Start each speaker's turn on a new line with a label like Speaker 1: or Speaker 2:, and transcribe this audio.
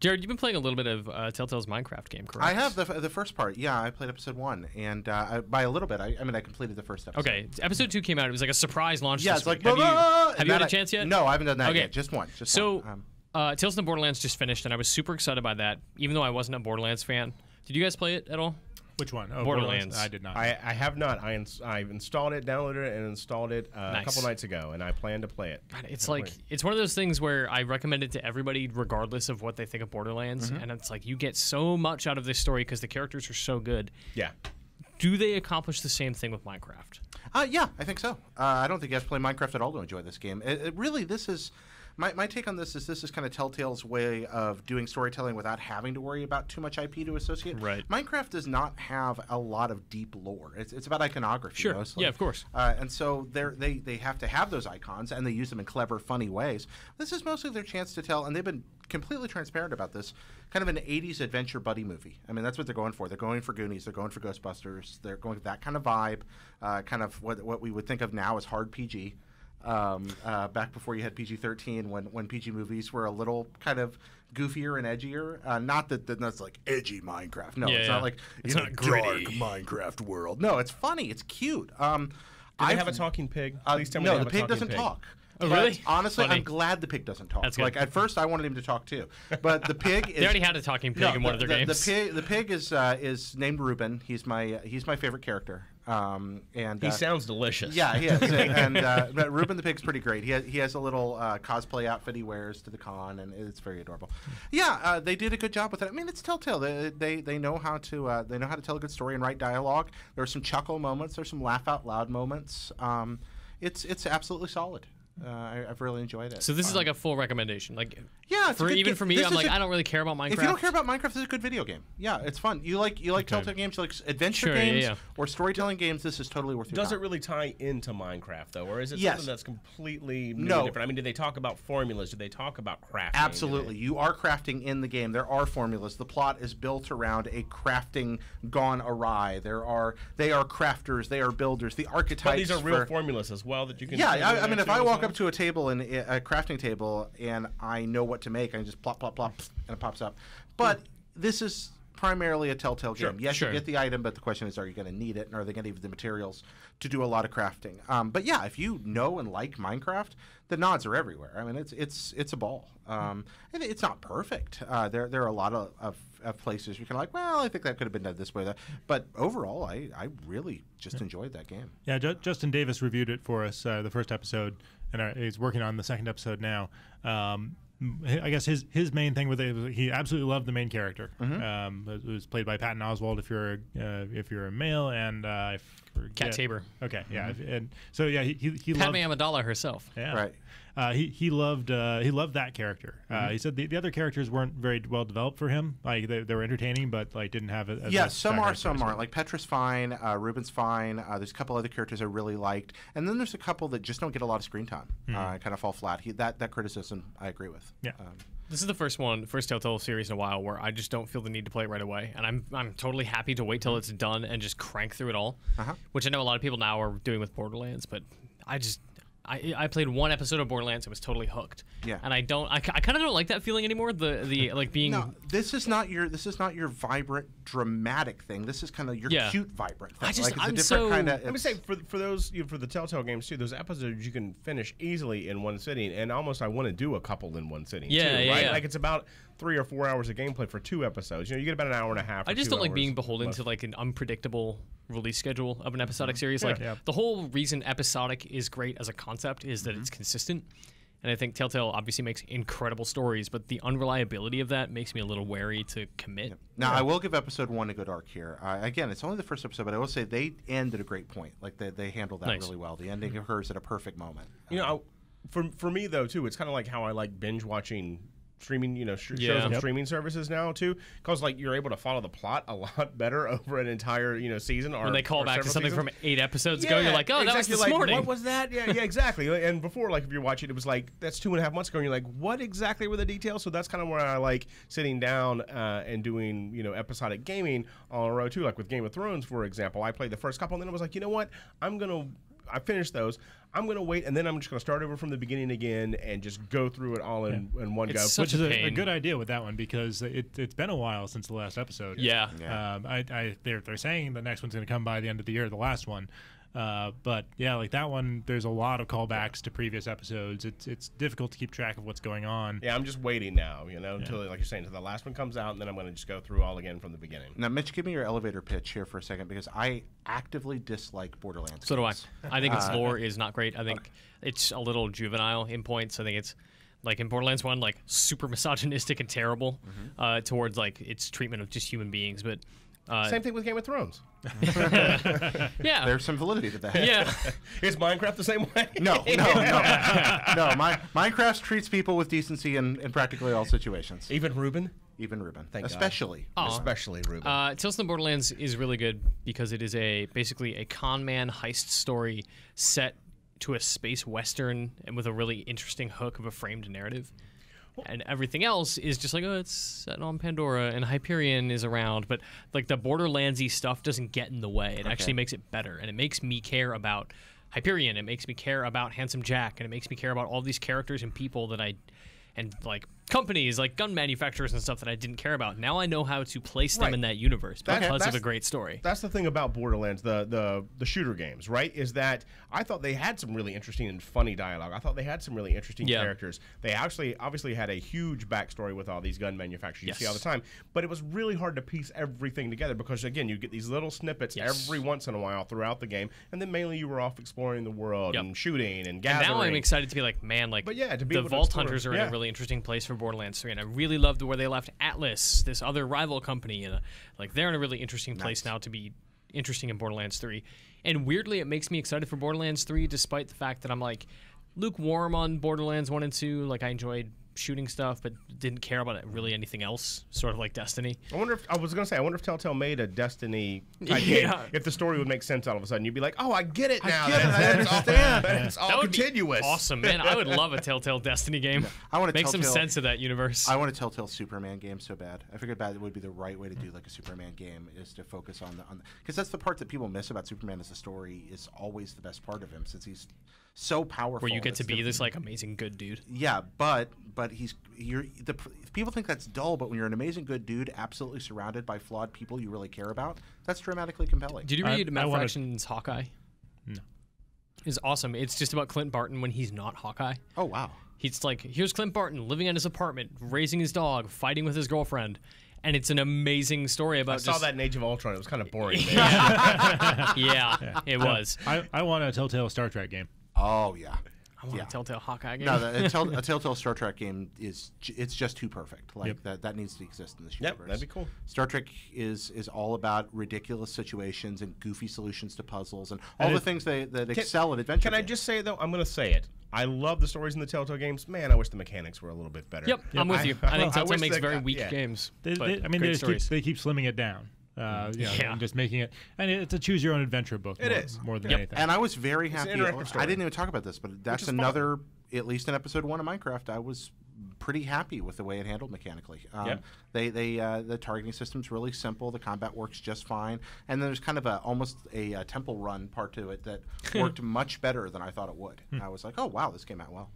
Speaker 1: Jared, you've been playing a little bit of Telltale's Minecraft game, correct?
Speaker 2: I have the first part. Yeah, I played episode 1, and by a little bit. I mean, I completed the first episode.
Speaker 1: Okay, episode 2 came out. It was like a surprise launch.
Speaker 2: Yeah,
Speaker 1: this
Speaker 2: it's like,
Speaker 1: week. Have you had a chance yet?
Speaker 2: No, I haven't done that
Speaker 1: Okay.
Speaker 2: yet. Just one.
Speaker 1: So, Tales from the Borderlands just finished, and I was super excited by that, even though I wasn't a Borderlands fan. Did you guys play it at all?
Speaker 3: Which one? Oh,
Speaker 1: Borderlands.
Speaker 3: I did not.
Speaker 4: I have not. I've installed it, downloaded it, and installed it a couple nights ago, and I plan to play it.
Speaker 1: God, it's like it's one of those things where I recommend it to everybody, regardless of what they think of Borderlands. And it's like you get so much out of this story because the characters are so good.
Speaker 4: Yeah.
Speaker 1: Do they accomplish the same thing with Minecraft?
Speaker 2: Yeah, I think so. I don't think you have to play Minecraft at all to enjoy this game. It really, this is... My take on this is kind of Telltale's way of doing storytelling without having to worry about too much IP to associate.
Speaker 1: Right.
Speaker 2: Minecraft does not have a lot of deep lore. It's about iconography mostly.
Speaker 1: Yeah, of course.
Speaker 2: And so they have to have those icons, and they use them in clever, funny ways. This is mostly their chance to tell, and they've been completely transparent about this, kind of an 80s adventure buddy movie. I mean, that's what they're going for. They're going for Goonies. They're going for Ghostbusters. They're going for that kind of vibe, kind of what we would think of now as hard PG. Back before you had PG-13, when PG movies were a little kind of goofier and edgier. Not that that's like edgy Minecraft. No, it's not like
Speaker 1: it's not
Speaker 2: dark
Speaker 1: gritty
Speaker 2: Minecraft world. No, it's funny. It's cute.
Speaker 4: Do they have a talking pig? Please tell me
Speaker 2: no,
Speaker 4: they have
Speaker 2: the
Speaker 4: a
Speaker 2: pig
Speaker 4: talking
Speaker 2: doesn't talk.
Speaker 1: Oh,
Speaker 2: But
Speaker 1: really?
Speaker 2: honestly,
Speaker 1: Funny.
Speaker 2: I'm glad the pig doesn't talk.
Speaker 1: That's good.
Speaker 2: Like at first, I wanted him to talk too, but the pig is.
Speaker 1: They already had a talking pig in one of their games.
Speaker 2: The pig is named Ruben. He's my favorite character. And
Speaker 4: He sounds delicious.
Speaker 2: yeah, he is. But Ruben the pig's pretty great. He has a little cosplay outfit he wears to the con, and it's very adorable. Yeah, they did a good job with it. I mean, it's Telltale. They know how to tell a good story and write dialogue. There are some chuckle moments. There's some laugh out loud moments. It's absolutely solid. I've really enjoyed it.
Speaker 1: So this is like a full recommendation. Like,
Speaker 2: yeah, it's a good
Speaker 1: even
Speaker 2: game.
Speaker 1: for me,
Speaker 2: This
Speaker 1: I'm
Speaker 2: is
Speaker 1: like, I don't really care about Minecraft.
Speaker 2: If you don't care about Minecraft, this is a good video game. Yeah, it's fun. You like Telltale games, you like adventure games or storytelling games. This is totally worth your time.
Speaker 4: Does it really tie into Minecraft though, or is it
Speaker 2: Yes.
Speaker 4: something that's completely different? I mean, do they talk about formulas? Do they talk about crafting?
Speaker 2: Absolutely. You are crafting in the game. There are formulas. The plot is built around a crafting gone awry. They are crafters. They are builders. The archetypes.
Speaker 4: But these are real formulas as well that you can.
Speaker 2: Yeah, I mean, if I walk up to a table and a crafting table and I know what to make, I can just plop, plop, plop, and it pops up. But this is primarily a Telltale game. Yes, you get the item, but the question is, are you going to need it, and are they going to give you the materials to do a lot of crafting? But yeah, if you know and like Minecraft, the nods are everywhere. I mean, it's a ball. It's not perfect. There are a lot of places you can like, well, I think that could have been done this way. But overall, I really just enjoyed that game.
Speaker 3: Yeah, Justin Davis reviewed it for us, the first episode, and he's working on the second episode now. I guess his main thing with it was he absolutely loved the main character. It was played by Patton Oswalt if you're a male, and I forget.
Speaker 1: Kat Tabor.
Speaker 3: Okay, yeah, and so yeah, he
Speaker 1: Padme
Speaker 3: loved
Speaker 1: Amidala herself.
Speaker 3: Yeah,
Speaker 2: Right.
Speaker 3: He loved that character. He said the other characters weren't very well developed for him. Like they were entertaining, but like didn't have it.
Speaker 2: Yeah, some are, some aren't. Like Petra's fine, Ruben's fine. There's a couple other characters I really liked, and then there's a couple that just don't get a lot of screen time. Kind of fall flat. That criticism I agree with.
Speaker 3: Yeah.
Speaker 1: This is the first Telltale series in a while where I just don't feel the need to play it right away, and I'm totally happy to wait till it's done and just crank through it all, which I know a lot of people now are doing with Borderlands, but I played one episode of Borderlands and was totally hooked.
Speaker 2: Yeah.
Speaker 1: And I kind of don't like that feeling anymore. The like being.
Speaker 2: No, this is not your vibrant, dramatic thing. This is kind of your cute, vibrant thing.
Speaker 1: I'm
Speaker 2: different
Speaker 1: so.
Speaker 2: kind of.
Speaker 4: Let me say for those for the Telltale games too, those episodes you can finish easily in one sitting, and almost I want to do a couple in one sitting.
Speaker 1: Yeah,
Speaker 4: too,
Speaker 1: yeah,
Speaker 4: right?
Speaker 1: yeah.
Speaker 4: Like it's about 3 or 4 hours of gameplay for 2 episodes. You get about an hour and a half.
Speaker 1: I just don't like being beholden
Speaker 4: plus.
Speaker 1: to like an unpredictable release schedule of an episodic series. Like
Speaker 3: Yeah.
Speaker 1: the whole reason episodic is great as a concept is that it's consistent. And I think Telltale obviously makes incredible stories, but the unreliability of that makes me a little wary to commit.
Speaker 2: Now, I will give episode 1 a good arc here. Again, it's only the first episode, but I will say they end at a great point. Like they handled that really well. The ending occurs at a perfect moment.
Speaker 4: For me though too, it's kind of like how I like binge watching streaming, shows
Speaker 1: Yeah.
Speaker 4: on streaming services now too, because like you're able to follow the plot a lot better over an entire season. Or
Speaker 1: When they call
Speaker 4: or
Speaker 1: back to
Speaker 4: several
Speaker 1: something
Speaker 4: seasons.
Speaker 1: from 8 episodes ago, you're like, oh, that was this morning.
Speaker 4: What was that? Yeah, exactly. And before, like if you're watching, it was like that's 2.5 months ago, and you're like, what exactly were the details? So that's kind of where I like sitting down and doing episodic gaming on a row too. Like with Game of Thrones, for example, I played the first couple, and then I was like, you know what, I'm gonna I finished those. I'm going to wait, and then I'm just going to start over from the beginning again and just go through it all in one go.
Speaker 3: Which is a good idea with that one because it's been a while since the last episode.
Speaker 1: Yeah.
Speaker 3: They're saying the next one's going to come by the end of the year, the last one. But yeah, like that one, there's a lot of callbacks to previous episodes. It's difficult to keep track of what's going on.
Speaker 4: Yeah, I'm just waiting now, until, like you're saying, until the last one comes out, and then I'm going to just go through all again from the beginning.
Speaker 2: Now, Mitch, give me your elevator pitch here for a second because I actively dislike Borderlands.
Speaker 1: So do I. I think its lore is not great. I think it's a little juvenile in points. I think it's like in Borderlands 1, like super misogynistic and terrible towards like its treatment of just human beings, but.
Speaker 4: Same thing with Game of Thrones.
Speaker 1: Yeah,
Speaker 2: there's some validity to that.
Speaker 1: Yeah,
Speaker 4: is Minecraft the same way?
Speaker 2: No. Minecraft treats people with decency in practically all situations.
Speaker 4: Even Ruben.
Speaker 2: Especially
Speaker 4: Ruben.
Speaker 1: Tales from the Borderlands is really good because it is basically a con man heist story set to a space western and with a really interesting hook of a framed narrative. And everything else is just like, it's set on Pandora and Hyperion is around, but like the Borderlands-y stuff doesn't get in the way. It actually makes it better, and it makes me care about Hyperion. It makes me care about Handsome Jack, and it makes me care about all these characters and people and like companies like gun manufacturers and stuff that I didn't care about. Now I know how to place them in that universe because of a great story.
Speaker 4: That's the thing about Borderlands, the shooter games, right? Is that I thought they had some really interesting and funny dialogue. I thought they had some really interesting characters. They actually obviously had a huge backstory with all these gun manufacturers you see all the time, but it was really hard to piece everything together because again, you get these little snippets every once in a while throughout the game, and then mainly you were off exploring the world and shooting and gathering.
Speaker 1: And now I'm excited to be like, man, like the Vault Hunters are in a really interesting place for Borderlands 3, and I really loved where they left Atlas, this other rival company, and like they're in a really interesting place now to be interesting in Borderlands 3. And weirdly, it makes me excited for Borderlands 3, despite the fact that I'm like lukewarm on Borderlands 1 and 2. Like I enjoyed shooting stuff, but didn't care about really anything else. Sort of like Destiny.
Speaker 4: I wonder if Telltale made a Destiny type game. If the story would make sense all of a sudden, you'd be like, oh, I get it now.
Speaker 2: I understand.
Speaker 4: It's all continuous.
Speaker 1: Awesome, man. I would love a Telltale Destiny game.
Speaker 2: I want to
Speaker 1: make some sense of that universe.
Speaker 2: I want a Telltale Superman game so bad. I figured that would be the right way to do like a Superman game, is to focus on because that's the part that people miss about Superman, is the story is always the best part of him, since he's so powerful.
Speaker 1: Where you get to be this like amazing good dude.
Speaker 2: Yeah, but people think that's dull, but when you're an amazing good dude, absolutely surrounded by flawed people you really care about, that's dramatically compelling.
Speaker 1: Did you read Matt Fraction's Hawkeye?
Speaker 3: No.
Speaker 1: It's awesome. It's just about Clint Barton when he's not Hawkeye.
Speaker 2: Oh wow.
Speaker 1: He's like, here's Clint Barton living in his apartment, raising his dog, fighting with his girlfriend. And it's an amazing story about.
Speaker 4: I saw that in Age of Ultron. It was kind of boring.
Speaker 1: It was.
Speaker 3: I want a Telltale Star Trek game.
Speaker 2: Oh yeah.
Speaker 1: I want a Telltale Hawkeye game.
Speaker 2: No, a Telltale Star Trek game it's just too perfect. Like that needs to exist in this universe.
Speaker 4: Yep, that'd be cool.
Speaker 2: Star Trek is all about ridiculous situations and goofy solutions to puzzles and all the things that excel at adventure.
Speaker 4: Can I just say though? I'm going to say it. I love the stories in the Telltale games. Man, I wish the mechanics were a little bit better.
Speaker 1: Yep. I'm with you. I think Telltale makes very weak games.
Speaker 3: They keep slimming it down. And just making it, and it's a choose your own adventure book. More than anything.
Speaker 2: And I was very happy. I didn't even talk about this, but that's another, at least in episode 1 of Minecraft, I was pretty happy with the way it handled mechanically. The targeting system's really simple. The combat works just fine, and then there's kind of almost a temple run part to it that worked much better than I thought it would. I was like, oh wow, this came out well.